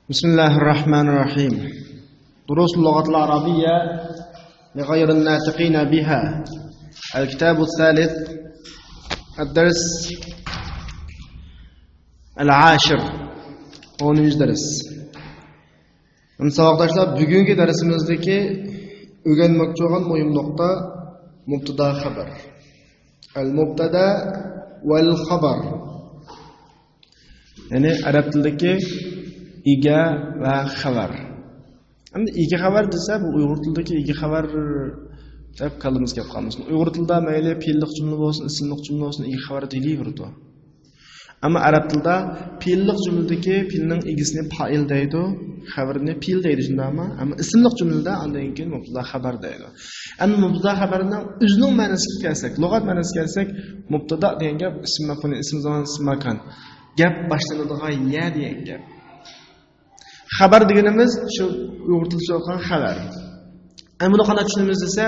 بسم الله الرحمن الرحيم. دروس اللغة العربية لغير الناطقين بها. الكتاب الثالث، الدرس العاشر. 10. ders. Arkadaşlar, bugünkü dersimizdeki öğrenmekçi olan mühim nokta mubtada haber. El-mubtada vel-haber. Yani Arap tilideki iga va xabar. Endi iga xabar desa, bu Uyg'ur tilidagi iga xabar deb kalimiz gap qolmas. Uyg'ur tilida mayli fe'llik jumla bo'lsin, ismlik jumla bo'lsin, iga xabar deyilaveradi. Ammo arab tilida fe'llik jumladagi fe'lning igisini fa'il deydi, xabarini fe'l deydi shundaymi? Ammo ismlik jumlada undan keyin mubtada xabar deydi. Endi mubtada xabarning o'zining ma'nosiga kelsak, lug'at ma'nosiga kelsak, mubtada degan gap ism maf'ul, ism zamon, ism makan. Gap boshlanadigan ya degan gap. Xabar deganimiz shu Uyg'ur tilida o'qigan xabar. Endi buni qanday tushunamiz desa,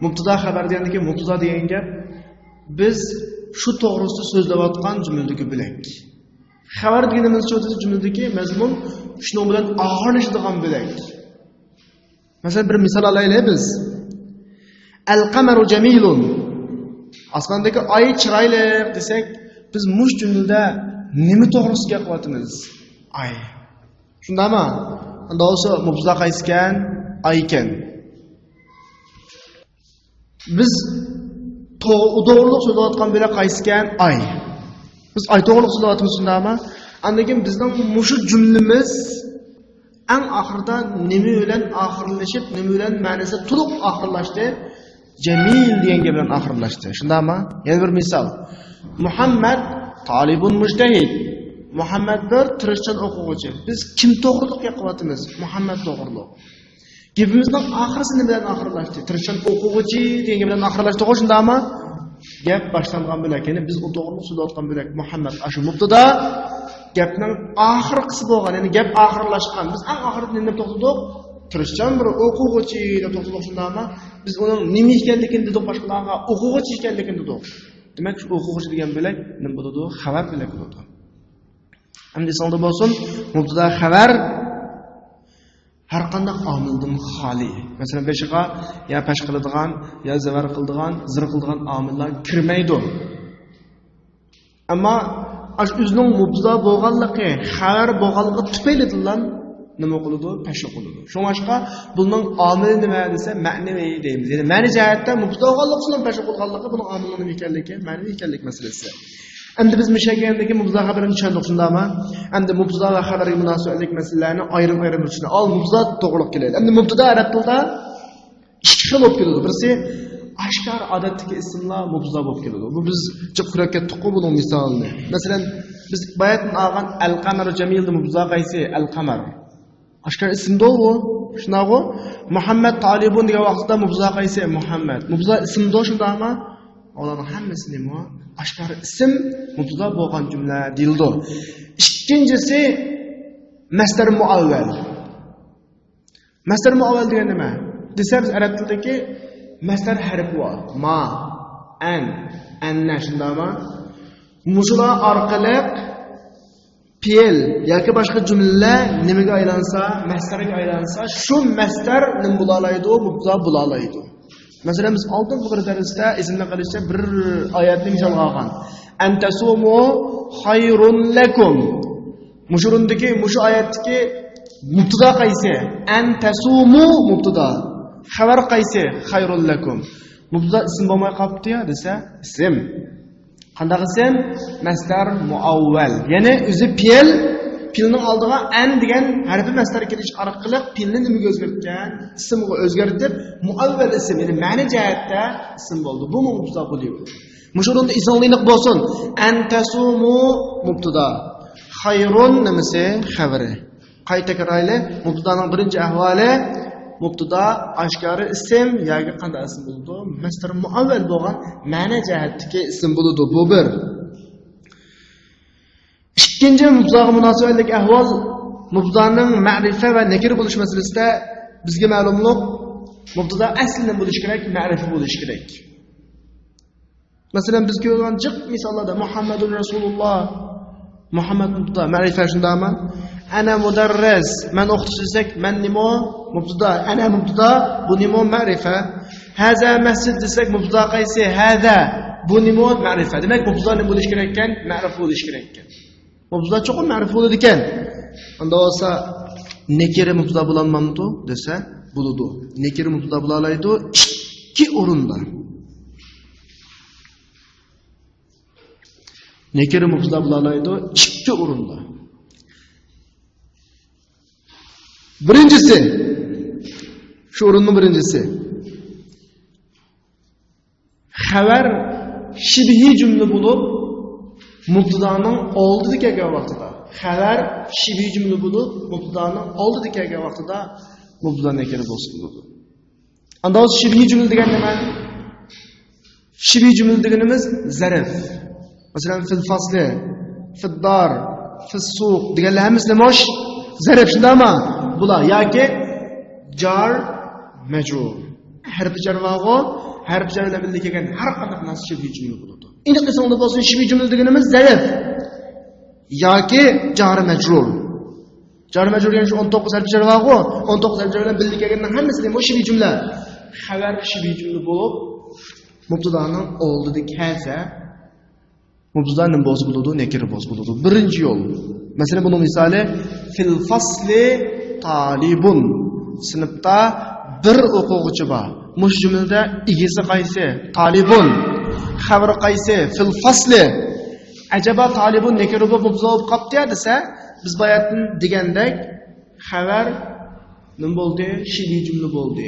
mubtada xabar degandagi mubtada degan gap biz shu to'g'risida so'zlayotgan jumladagi bo'lak. Xabar deganimiz shu jumladagi mazmun shuning bilan oxirlashadigan bo'lak. Masalan, bir misol olaylik biz. Al-qamaru jamilun. Osmondagi oy chiroyli desak, biz mush jumlada nima to'g'risida gapiryapmiz? Oy. Shundaymi? Unda o'sha mubtada qaysi ekan? Oy ekan. Biz to'g'riliq so'zlayotgan bo'lak qaysi ekan? Oy. Biz oy to'g'riliq so'zlayapmiz, shundaymi? Undan keyin bizning mushu jumlamiz eng oxirida nima bilan oxirlashib, nima bilan ma'nosi to'liq oxirlashdi? Jamil degan gap bilan oxirlashdi. Shundaymi? Yana bir misol. Muhammad talibun mujtahid. Muhammad bir tirishchan o'quvchi. Biz kim to'g'riliq gapiryapmiz? Muhammad to'g'riliq. Gapimizning oxirisi nima bilan oxirlashdi? Tirishchan o'quvchi degan bilan oxirlashdi, shundaymi? Gap boshlangan bo'lak, ya'ni biz u to'g'riliq so'zlayotgan bo'lak Muhammad ashu mubtada gapning oxirqisi bo'lgan, ya'ni gap oxirlashgan. Biz eng oxirida nima to'xtadik? Tirishchan bir o'quvchi deb to'xtadik, shundaymi? Biz uning nima ekanligini dedik, boshqalarga o'quvchi ekanligini dedik. Demak, shu o'quvchi degan bo'lak nima bo'ladi? Xabar bo'lak bo'ladi. Endi sonda bo'lsin, mubtada xabar har qanday omildan xoli. Masalan, beshiga ya pash qiladigan, ya zavar qiladigan, zir qiladigan omillar kirmaydi. Ammo o'zining mubtada bo'lganligi, xabar bo'lganligi tufaylidan nima qiladi? Pash qiladi. Shuningga buning omili nima desa, ma'naviy deymiz. Ya'ni ma'ni jihatdan mubtada bo'lganligi bilan pash qilganligi buning omili nima ekanligi, ma'naviy ekanlik masalasi. Endi biz mishagandagi mubtada xabarini tushundik, shundaymi? Endi mubtada va xabarga munosabatlik masalalarni ayrim-ayrim tushunamiz. Al mubtada to'g'riq keladi. Endi mubtada arab tilida ikki xil bo'lib keladi. Birisi oshkor odatdagi ismlar mubtada bo'lib keladi. Bu biz chiqirayotgan tuqu buning misolini. Masalan, biz bayatdan olgan al-qamaru jamilni mubtada qaysi? Al-qamar. Oshkor ismda-ku, shunaqa. Muhammad talibun degan vaqtda mubtada qaysi? Muhammad. Mubtada ismda shundaymi? Ularning hammasi nima? Oshkor ism mubtada bo'lgan jumla deyildi. Ikkinchisi masdar muavval. Masdar muavval degan nima? Desa biz arab tilidagi masdar harfi bor. Ma, an, anna shundaymi? Mushular orqali fe'l yoki boshqa jumlalar nimaga aylansa, masdarga aylansa, shu masdar nima bo'la oladi? Mubtada bo'la oladi. Masalan, biz oldin bir darsda ismni qilishda bir oyatni misol olgan. Antasumu khayrun lakum. Mushurundagi, mushu oyatdagi mubtada qaysi? Antasumu mubtada. Xabar qaysi? Khayrun lakum. Mubtada ism bo'lmay qolibdi-ya desa, ism. Qanday ism? Masdar muavval. Ya'ni o'zi fe'lning oldiga an degan harfi masdar kelish orqali fe'lni nimaga o'zgartgan? Ismga o'zgartib, muavval ism, ya'ni ma'ni jihatda ism bo'ldi. Bu mubtada bo'lyapti. Mushurunda ismlilik bo'lsin. Antasumu mubtada. Khayrun nimasi? Xabari. Qayta qarayli. Mubtadaning birinchi ahvoli mubtada oshkora ism yoki qanday ism bo'ldi? Masdar muavval bo'lgan ma'ni jihatdagi ism bo'ladi. Bu bir. İkinci mubtadaga munosabatlik ahvol mubtadaning ma'rifa va nakir bo'lish masalasida bizga ma'lumlik, mubtada aslan bo'lish kerak, ma'rifa bo'lish kerak. Masalan, biz ko'rgan jiq misollarda Muhammadur Rasululloh Muhammad mubtada ma'rifa shundaymi? ana mudarris, men o'qitish desak, men nima? Mubtada. Ana mubtada, bu nima? Ma'rifa. Haza masjid desak, mubtada qaysi? Hada. Bu nima? Ma'rifa. Demak, mubtada nima bo'lish kerak ekan? Ma'rif bo'lish kerak ekan. Mubtada cho'qim ma'rif bo'ladi ekan. Unda bo'lsa nekira mubtada bo'lanmamdi desa, bo'ladi. Nekira mubtada bo'lalaydi ikki o'rinda. Nekira mubtada bo'lalaydi ikki o'rinda. Birinchisi, shu o'rinning birinchisi. Xabar shibhi jumla bo'lib, mubtadaning oldida kelgan vaqtida. Xabar shibhi jumla bo'lib, mubtadaning oldida kelgan vaqtida mubtada nekira bo'lsin bo'ladi. Unda shibhi jumla degan nima? Shibhi jumla deganimiz zarf. Masalan, fil fasli, fil dar, fil suq deganlar hammasi nima? Zarf shundami? Bular yoki jar majrur. Harf jar vaqo, harf jar bilan birga kelgan har qanday narsa shibhi jumla bo'ladi. Endi qismda bo'lsin shibhi jumla deganimiz zarf yoki jar majrur. Jar majrur ya'ni 19 harf jar vaqo, 19 harf jar bilan birga kelgan hammasi nima? Shibhi jumla. Xabar shibhi jumla bo'lib, mubtadaning oldida kelsa mubtada nim bo'z bo'ladi, nekira bo'z bo'ladi. Birinchi yo'l. Masalan, buning misoli fil fasli talibun. Sinfda bir o'quvchi bor. Mush jumlada igisi qaysi? Talibun. Xabar qaysi? Fil fasli. Ajaba talibun nekira bo'lib mubtada bo'lib qopti desa, biz bayatdan degandek xabar nim bo'ldi? Shibhi jumla bo'ldi.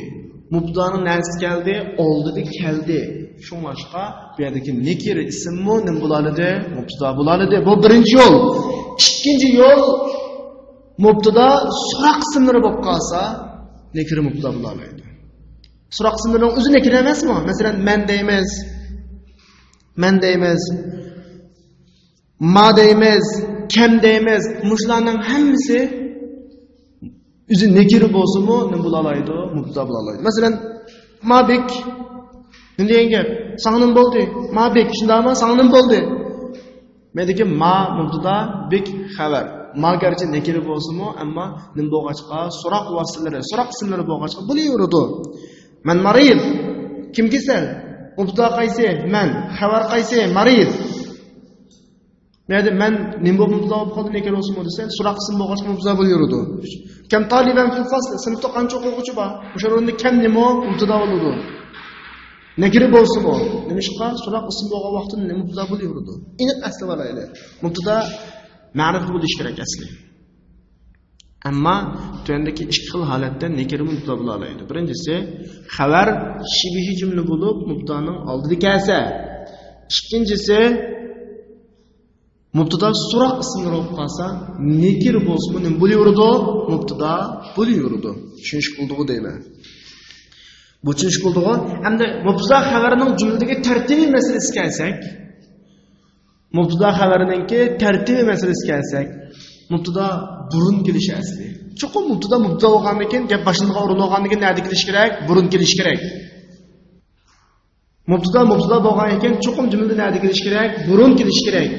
Mubtadaning narsi keldi, oldida keldi. Shunlashqa bu yerdagi nekira ismi nim bo'ladi? Mubtada bo'ladi. Bu birinchi yo'l. Ikkinchi yo'l mubtada so'roq qismlari bo'lib qolsa, nekira mubtada bo'ladi. So'roq qismlarining o'zi nekira emasmi? Masalan, men deymiz, ma deymiz, kim deymiz. Mushlarning hammasi o'zi nekira bo'lsa-mu, nim bo'ladi? Mubtada bo'ladi. Masalan, mabik degan gap, sangnim bo'ldi. Mabik shundaymi? Sangnim bo'ldi. Mendagi ma mubtada, bik xabar. Ma garchi nekira bo'lsa-mu, ammo nim bo'lg'achqa so'roq vositalari, so'roq qismlari bo'lg'achqa bo'laveradi. Man marid. Kim kasal? Mubtada qaysi? Man. Xabar qaysi? Marid. Menda men nim bo'lib mubtada bo'lib qoldi, nekira bo'lsa-mu desa, so'roq qism bo'lg'achqa mubtada bo'laveradi. Kam taliban fil fasl, sinfda qancha o'quvchi bor? O'sha o'rinda kam nima mubtada bo'ladi? Nekira bo'lsa-mu, nimishqa so'roq ism bo'lgan vaqtda nima mubtada bo'laveradi. Aniq asli bo'laydi. Mubtada ma'rif bo'lish kerak asli. Ammo tuyandagi ikki xil holatda nekira mubtada bo'laydi. Birinchisi, xabar shibhi jumla bo'lib, mubtadaning oldida kelsa. Ikkinchisi, mubtada so'roq ismi bo'lib qolsa, nekira bo'lsa-mu nima bo'laveradi? Mubtada bo'laveradi. Tushunish qildi deyman. Bu tushunish qildi-ku. Hamda mubtada xabarining jumladagi tartibi masalasiga kelsak, mubtada xabarininki tartibi masalasiga kelsak, mubtada burun kelishi asli. Cho'qim mubtada bo'lgandan keyin gap boshlangan o'rin olgandan keyin nima kelish kerak? Burun kelish kerak. Mubtada bo'lgandan keyin cho'qim jumlada nima kelish kerak? Burun kelish kerak.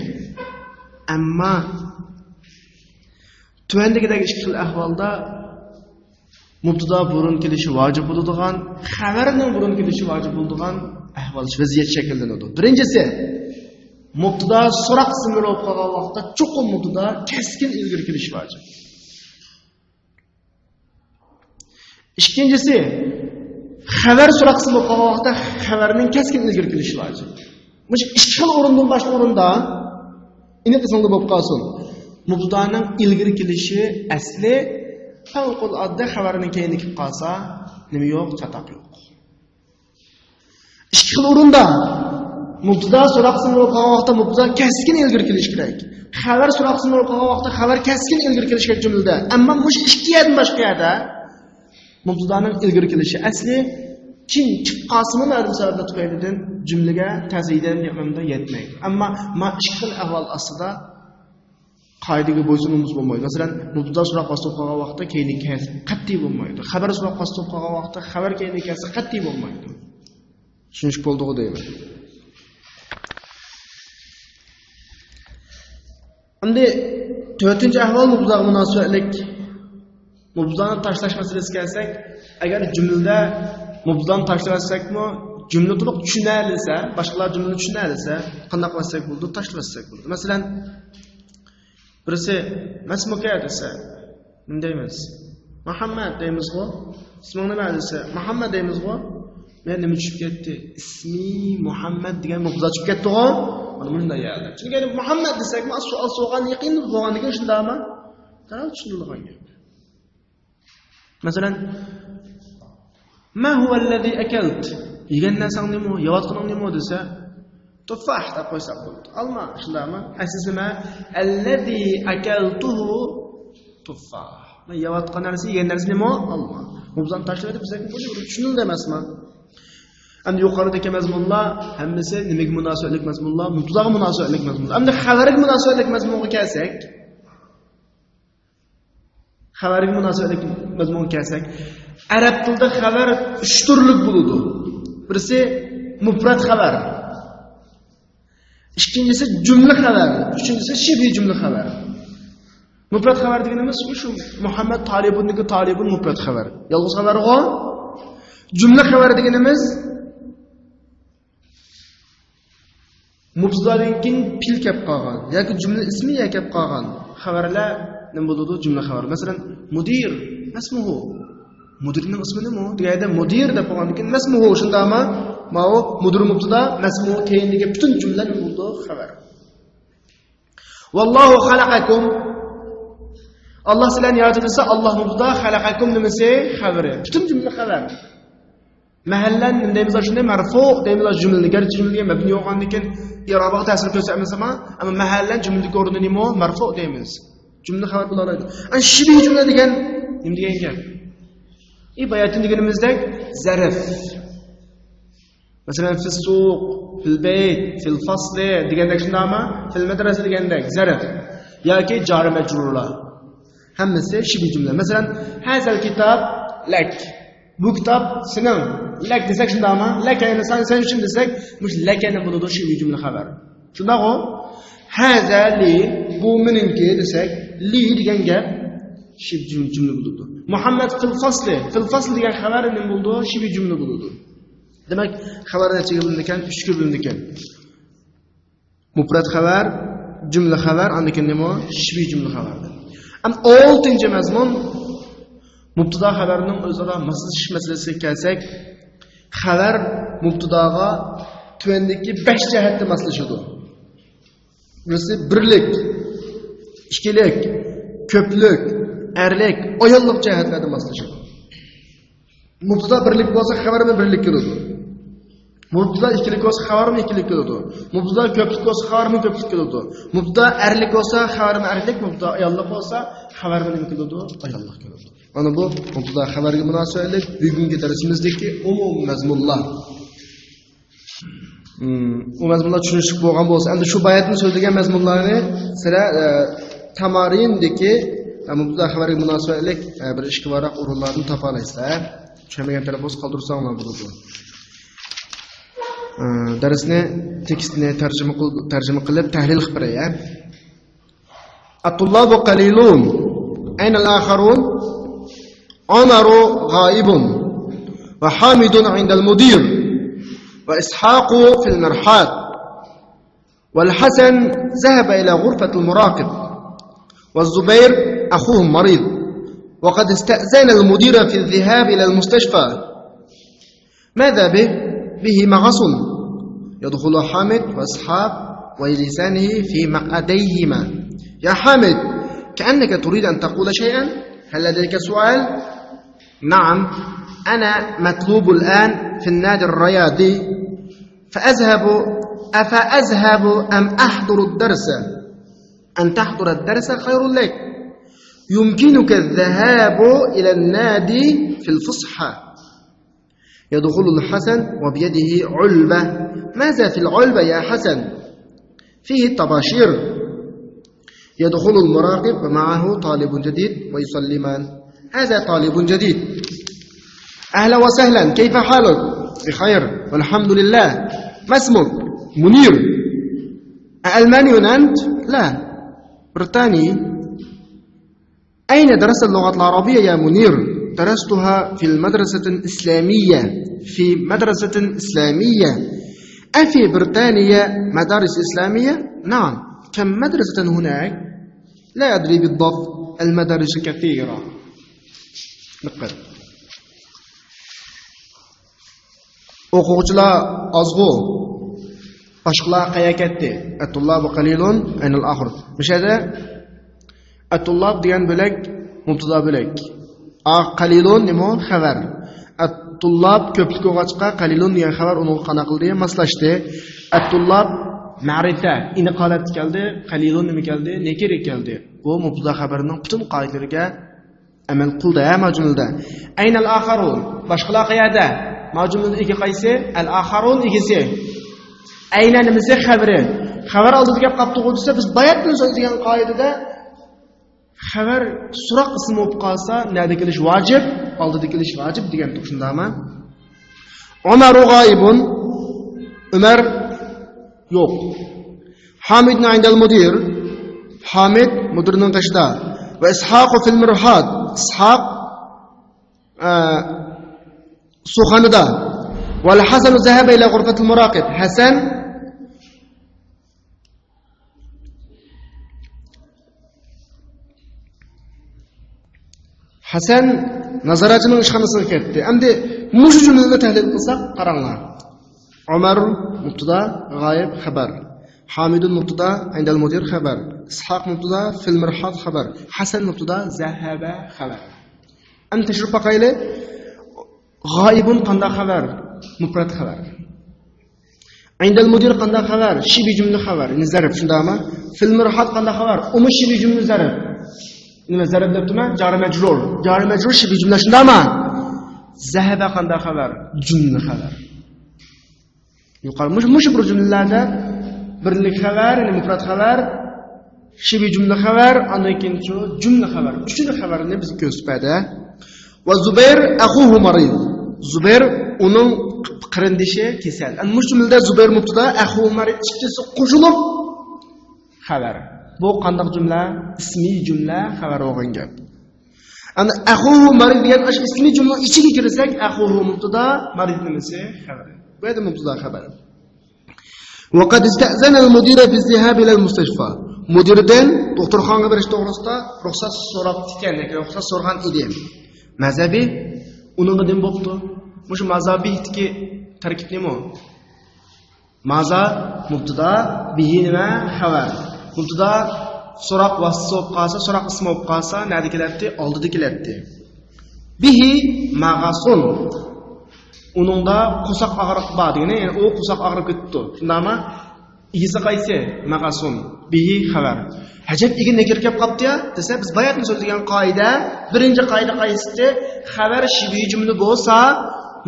Ammo tuvandagidagi ikki xil ahvolda mubtada burun kelishi vojib bo'ladigan, xabarning burun kelishi vojib bo'ladigan ahvol vaziyat shakllanadi. Birinchisi, mubtada so'roq qismi bo'lib qolgan vaqtda cho'qim mubtada keskin ilgari kelishi vojib. Ikkinchisi, xabar so'roq qismi bo'lib qolgan vaqtda xabarning keskin ilgari kelishi vojib. Mush ikki xil o'rindan boshqa o'rinda ini qismda bo'lib qolsin. Mubtadaning ilgari kelishi asli favqulodda xabarning keyini kelib qolsa, nima yo'q, chatoq yo'q. Ikki xil o'rinda mubtada so'roq qismi bo'lib qolgan vaqtda mubtada keskin ilgari kelish kerak. Xabar so'roq qismi bo'lib qolgan vaqtda xabar keskin ilgari kelish kerak jumlada. Ammo mush ikki yerdan boshqa yerda mubtadaning ilgari kelishi asli kim chiqib qolsa-mu ma'lum sababdan tufaylidan jumlaga ta'zidan yaqinda yetmaydi. Ammo ma ikki xil ahvol ostida qoidaga bo'ysunishimiz bo'lmaydi. Masalan, mubtada so'roq qilib qolgan vaqtda keyingi kasb qat'iy bo'lmaydi. Xabar so'roq qilib qolgan vaqtda xabar keyingi kasb qat'iy bo'lmaydi. Tushunish bo'ldi-ku deyman. Endi Dördüncü ahval mubzağ münasibetlik. Mubzağını taşlaş meselesi gelsek, eğer cümlede mubzağını taşlaşsak mı, cümle to'liq tushunalsa, boshqalar cümleni tushunalsa, qanday qilsak bo'ldi, tashlasak bo'ldi. Masalan, birisi masmuka desa, nima deymiz? Muhammad deymiz-ku. Isming nima desa, Muhammad deymiz-ku. Men nima tushib ketdi? Ismi Muhammad degan mubza tushib ketdi-ku. Mana bunday yerda. Chunki Muhammad desak, savol so'g'an yaqin bo'lganligi shundaymi? Qarab tushunilgan gap. Masalan, ma huwa alladhi akalt? Yegan narsang nima? Yeyotganing nima desa, tuffah deb qo'ysak bo'ladi. Olma, shundaymi? Asli nima? Alladhi akaltuhu tuffah. Men yeyotgan narsa, yegan narsa nima? Olma. Mubzani tashlab etib bizga bo'ladi. Tushunildi emasmi? Endi yuqoridagi mazmunlar hammasi nimaga munosabatlik mazmunlar, mubzaga munosabatlik mazmunlar. Endi xabarga munosabatlik mazmunga kelsak, xabarga munosabatlik mazmunga kelsak, arab tilida xabar 3 turlik bo'ladi. Birisi mufrad xabar. Ikkinchisi jumla xabar, uchinchisi shibhi jumla xabar. Mufrad xabar deganimiz shu Muhammad talibunning talibun mufrad xabar. Yolg'iz xabarga jumla xabar deganimiz mubzadan keyin pil kelib qolgan yoki jumla ismi kelib qolgan xabarlar nima bo'ladi? Jumla xabar. Masalan, mudir ismuhu. Mudirning ismi nima? Deganda mudir deb qo'ygandan keyin ismuhu shundami? Ma'o mudir mubtada, ismuhu keyindagi butun jumla nima bo'ldi? Xabar. Vallohu xalaqakum. Allah sizlarni yaratdisa, Alloh mubtada, xalaqakum nimasi? Xabari. Butun jumla xabar. Mahallan deymiz shunday marfu deymiz jumlaga garchi jumlaga mabni bo'lgandan keyin i'robiga ta'sir ko'rsatmasa ham, ammo mahallan jumladagi o'rni nima? Marfu deymiz. Jumla xabar bo'la oladi. Ana shibhi jumla degan nima degan gap? Bayatın deganimizdek zarf. Masalan, fil suq, fil bayt, fil fasli degandek shundaymi? Fil madrasa degandek zarf yoki jar majrurlar. Hammasi shibhi jumla. Masalan, hazal kitob lak. Bu kitob sening. Lak desak shundaymi? Lakani sen uchun desak, mush lakani bo'ladi shibhi jumla xabar. Shundaqo? Haza li bu meningki desak, li degan gap shibhi jumla bo'ladi. Muhammad fil fasli degan xabar nima bo'ldi? Shibhi jumla bo'ladi. Demak, xabar nechaga bo'linadi ekan? 3 ga bo'linadi ekan. Mufrad xabar, jumla xabar, undan keyin nima? Shibhi jumla xabar. Am 6-chi mazmun mubtada xabarning o'zaro masalash masalasiga kelsak, xabar mubtadaga tuvandagi 5 jihatda maslashadi. Birisi birlik, ikkilik, ko'plik, erlik, ayollik jihatlarda maslashadi. Mubtada birlik bo'lsa, xabar ham birlik keladi. Mubtada ikkilik bo'lsa, xabar ham ikkilik keladi. Mubtada ko'plik bo'lsa, xabar ham ko'plik keladi. Mubtada erlik bo'lsa, xabar ham erlik, mubtada ayollik bo'lsa, xabar ham nima keladi? Ayollik keladi. Mana bu mubtada xabarga munosabatlik bugungi darsimizdagi umum mazmunlar. Bu mazmunlar tushunishlik bo'lgan bo'lsa, endi shu bayatni so'zlagan mazmunlarni sira tamarindagi mubtada xabarga munosabatlik bir ishqivaroq o'rinlarni topa olasizlar. Tushunmagan taraf bo'lsa qoldirsanglar bo'ladi. Darsni tekstni tarjima qilib tahlil qilib beray. At-tullabu qalilun. Ayna al-akharun? Amaru ghaibun. Wa Hamidun 'inda al-mudir. Wa Ishaqu fi al-marhat. Wal Hasan dhahaba ila ghurfati al-muraqib. Wa Zubair akhuhu marid. وقد استأذن المدير في الذهاب إلى المستشفى. ماذا به؟ به مغص. يدخل حامد وأصحاب ولسانه في مقعديهما. يا حامد، كأنك تريد أن تقول شيئا. هل لديك سؤال؟ نعم، أنا مطلوب الآن في النادي الرياضي أفأذهب أم أحضر الدرس؟ أن تحضر الدرس خير لك. يمكنك الذهاب إلى النادي في الفسحة. يدخل الحسن وبيده علبة. ماذا في العلبة يا حسن؟ فيه الطباشير. يدخل المراقب ومعه طالب جديد ويسلمان. هذا طالب جديد. أهلا وسهلا، كيف حالك؟ بخير والحمد لله. ما اسمك؟ منير. ألماني أنت؟ لا، بريطاني. أين درست اللغة العربية يا منير؟ درستها في المدرسة الإسلامية. في مدرسة إسلامية. أفي بريطانيا مدارس إسلامية؟ نعم. كم مدرسة هناك؟ لا أدري بالضبط. المدارس كثيرة. نقل. o'quvchilar ozg'u, boshqalar qayerga ketdi? At-tullabu qalilun aynal oxir. Mishada at-tullab degan bo'lak, mubtada bo'lak. Qalilun nima? Xabar. At-tullab ko'plik o'g'achqa, qalilun degan xabar uni qana qildi, maslashdi. At-tullab ma'rifa, ini qolat keldi, qalilun nima keldi? Nekir keldi. Bu mubtada xabarining butun qoidalariga amal qildi, majmulda. Aynal oxirun, boshqalar qayerda? Majmulda iki qaysi? Al-oxirun ikisi. Ayna nimasi xabari? Xabar oldida gap qolib tursa, biz bayatdan so'zlagan qoidada xabar so'roq ismi bo'lib qolsa, nada kelish vojib, oldida kelish vojib degan tushundami? Umar g'oyibun. Umar yo'q. Hamidun indal mudir. Hamid mudirning qishda. Va Ishaq fil mirhad. Ishaq suxanida. Wal Hasan zahaba ila ghurfatil muraqib. Hasan Hasan nazoratchining ishxonasiga ketdi. Endi mush jumlani tahlil qilsak, qaranglar. Umar mubtada, g'oyib xabar. Hamidun mubtada, indal mudir xabar. Ishaq mubtada, fil mirhad xabar. Hasan mubtada, zahaba xabar. Endi tashrif qaqayli. G'oyibun qanday xabar? Mufrad xabar. Indal mudir qanday xabar? Shibi jumla xabar. Yani zarf shundami? Fil mirhad qanday xabar? Umi shibi jumla zarf. Nima zarf debdimi? Jar majrur. Jar majrur shibi jumla shundami? Zahaba qanday xabar? Jumla xabar. Yuqori mush bir jumlalarda birlik xabar, ya'ni mufrad xabar, shibi jumla xabar, undan keyin jumla xabar. Uchinchi xabarni biz ko'rsatadi. Va Zubayr axuhu marid. Zubayr uning qarindishi kasal. Ana mush jumlada Zubayr mubtada, axuhu marid ikkisi qo'shilib xabar. Bu qanday jumla? Ismiy jumla xabar bo'lgan gap. Ana axuhu marid degan ismiy jumla ichiga kirsak, axuhu mubtada, marid nimasi? Xabar. Bu yerda mubtada xabar. Wa qad ista'zana al-mudir fi az-zahab ila al-mustashfa. Mudirdan doktorxonaga berish to'g'risida ruxsat so'rab ekan, ruxsat so'ragan edi. Mazhabi uning nima bo'pti? Mush mazhabiytiki tarkib nima? Maza mubtada, bihi nima? Xabar. Mubtada so'roq vasf bo'lib qolsa, so'roq ismi bo'lib qolsa, nima kelardi? Oldida kelardi. Bihi mag'asun. Uningda qo'saq og'riq bor degani, ya'ni u qo'saq og'rib ketdi. Shundami? Igisi qaysi? Mag'asun. Bihi xabar. Hajab igin nekir kelib qopti-ya, desa biz bayatni so'zlagan qoida, birinchi qoida qaysi? Xabar shibi jumla bo'lsa,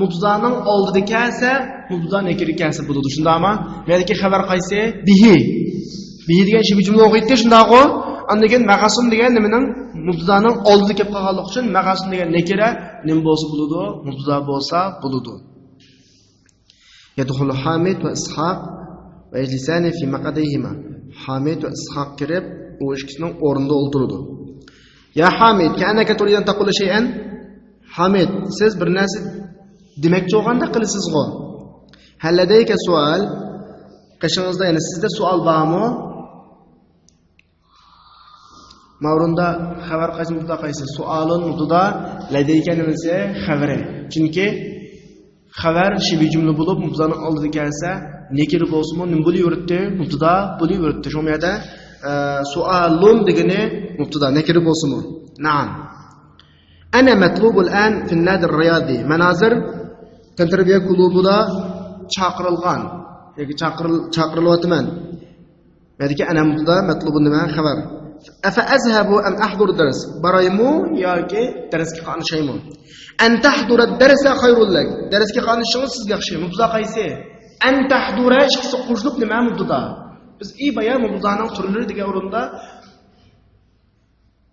mubtadaning oldida kelsa, mubtada nekir kelsa bo'ladi. Shundami? Meniki xabar qaysi? Bihi. Bihi degan shibi jumla o'qiydi, shundaqo. Undan keyin mag'asun degan nimaning mubtadaning oldida kelib qolganligi uchun mag'asun degan nekira nim bo'lsa bo'ladi, mubtada bo'lsa bo'ladi. Yadkhulu Hamid va Ishaq va yajlisani fi maqadihima. Hamid va Ishaq kirib, u ikkisining o'rnida o'ltirdi. Ya Hamid, kanaka turidan taqul shay'an? Hamid, siz bir narsa demakchi bo'lganda qilasizmi? Halladayka savol. Qishingizda, ya'ni sizda savol bormi? Mavrunda xabar qaysi mubtada qaysi? Sualun mubtada, ladayka nimasi? Xabari. Chunki xabar shibi jumla bo'lib, mubtadaning oldida kelsa, nekir bo'lsa-mu, nim bo'laverdi? Mubtada bo'laverdi. Shu yerda sualun degani mubtada, nekir bo'lsa-mu. Na'am. Ana matlub al-an fi an-nadi ar-riyadi. Manazir tantarbiya klubida chaqirilgan yoki chaqirilyapman. Madaki ana mubtada, matlubun nima? Xabar. Afa azhabu am ahdur dars? Baraymu yoki darsga qatnashaymi? An tahdura ad-darsa khayrul lak. Darsga qatnashishingiz sizga yaxshi. Mubtada qaysi? An tahdura ikkisi qo'shilib nima mubtada? Biz bayan mubtadaning turlari degan o'rinda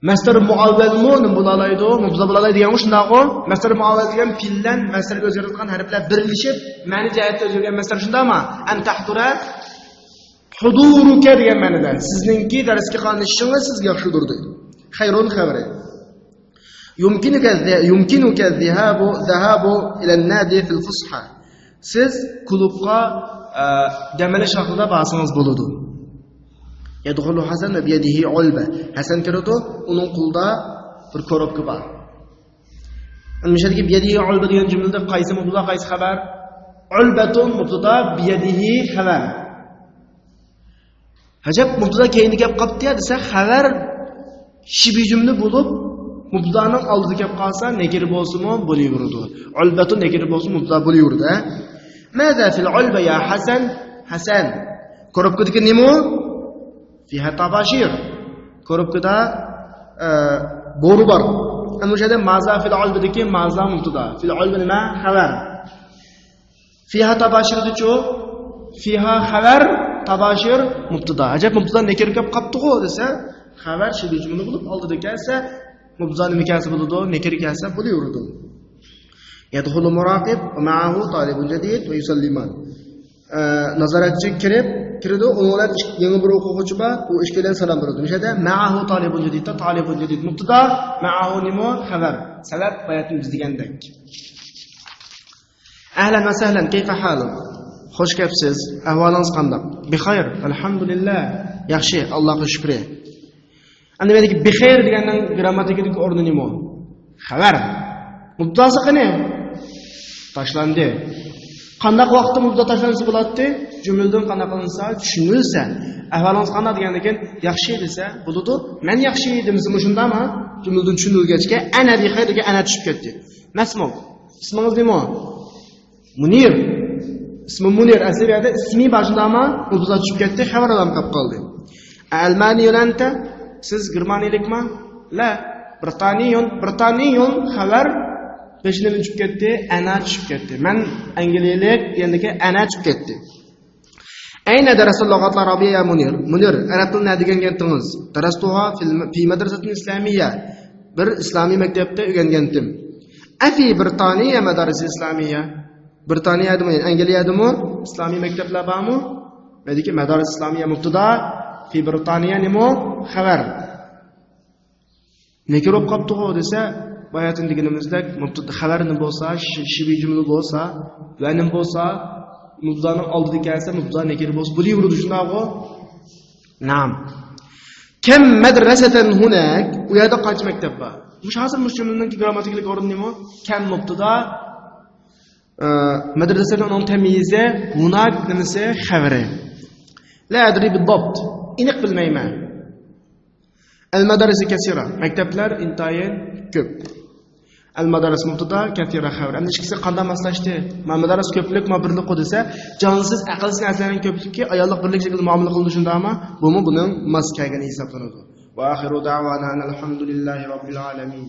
masdar muavvalmu bo'lalaydi, mubtada bo'lalaydi degan shundaqo. Masdar muavval degan fe'ldan masdarga o'zgartirilgan harflar birlashib, ma'ni jihatdan o'zgargan masdar shundami? An tahdura huduruka degan ma'noda. Sizningki darsga qatnashishingiz sizga yaxshidir deydi. Xayrun xabari. يمكنك الذهاب إلى النادي في الفسحة. Siz klubga demeli şaklida barsangiz bo'ladi. Yadkhulu Hasan va biyadihi ulba. Hasan kiradi, uning qo'lida bir korobka bor. Anmishadagi biyadihi ulba degan jumlada qaysi mubtada, qaysi xabar? Ulbatun mubtada, biyadihi xabar. Hajab mubtada keyinga gap qopti desa, xabar shibi jumla bo'lib, mubtadaning oldiga kelib qolsa, negir bo'lsa-mu bo'laveradi. Ulbatun negir bo'lsa, mubtada bo'laveradi. Maza fil ulba ya Hasan? Hasan. Korobkadagi nima? Fiha tabashir. Korobkada bo'ri bor. Ana o'shada maza fil ulbadagi maza mubtada. Fil ulba nima? Xabar. Fiha tabashirdi-chu? Fiha xabar, tabashir mubtada. Ajab mubtada negir kelib qopti-ku desa, xabar shibi jumla bo'lib oldida kelsa, mubtada nima kelsa bo'ladi, negir kelsa bo'laveradi. يدخل مراقب ومعه طالب جديد ويسلمان. nazoratchi kirdi, ular yangi bir o'quvchi bor, u ishga salom beradi. O'shada ma'ahu talibun jadidda talibun jadid mubtada, ma'ahu nima xabar. Sabab bayatni biz degandek. Ahlan va sahlan, kayfa haluk? Xush kelibsiz. Ahvolingiz qanday? Bixayr, alhamdulillah. Yaxshi, Allohga shukr. Endi meniki bixayr deganning grammatikadagi o'rni nima? Xabar. Mubtadasi qani? Tashlandi. Qanday vaqtda mubtada tashlansa bo'ladi? Jumladan qanday qilinsa, tushunilsa, ahvolingiz qanday degandan keyin yaxshi desa, bo'ladi. Men yaxshi edimmi, shundami? Jumladan tushunilgachga ana bixayrga ana tushib ketdi. Masmum. Ismingiz nima? Munir. İsmi Munir. Asriyada ismi başındama mubtada tushib ketdi, xabar ham qolib qoldi. Almaniyon anta? Siz germaniyalikmi? La. Britaniyon xabar peşinden düşüp gitti, ana düşüp gitti. Men Angliyalik degandagi ana düşüp gitti. Ayna darasul lughatlar arabiyya ya Munir? Munir, arab tilini degan gapingiz. Darastuha fi madrasatin islamiyya. Bir islomiy maktabda o'rgangandim. Afi Britaniya madrasa islamiyya. Britaniyadami, Angliyadami islomiy maktablar bormi? Mediki madaris islamiyya mubtada, fi Britaniya nima? Xabar. Nega ro'b qopti-ku desa, bayatin deganimizdek mubtada xabarni bo'lsa, shibi jumla bo'lsa, vanim bo'lsa, mubtadaning oldida kelsa, mubtada negir bo'lsa, bo'laveradi shundaqmi? Naam. Kam madrasatan hunak? U yerda qancha maktab bor? Mush hozir jumlaning grammatikalik o'rni nima? Kam mubtada madrasaning uning tamyizi, hunak nimasi xabari. La adri bidabt. Aniq bilmayman. Al-madaris kasira. Maktablar intayin ko'p. Al-madaris mubtada, kathira xabar. Endi ikkisi qanday maslashdi? Madaris ko'plik, birlik desa, jonsiz, aqlsiz narsalarning ko'pligi ayollik birlik shaklda muomala qilindi shundami? Bumi buning mas kelgani hisoblanadi. Va axiru da'wana alhamdulillahi robbil alamin.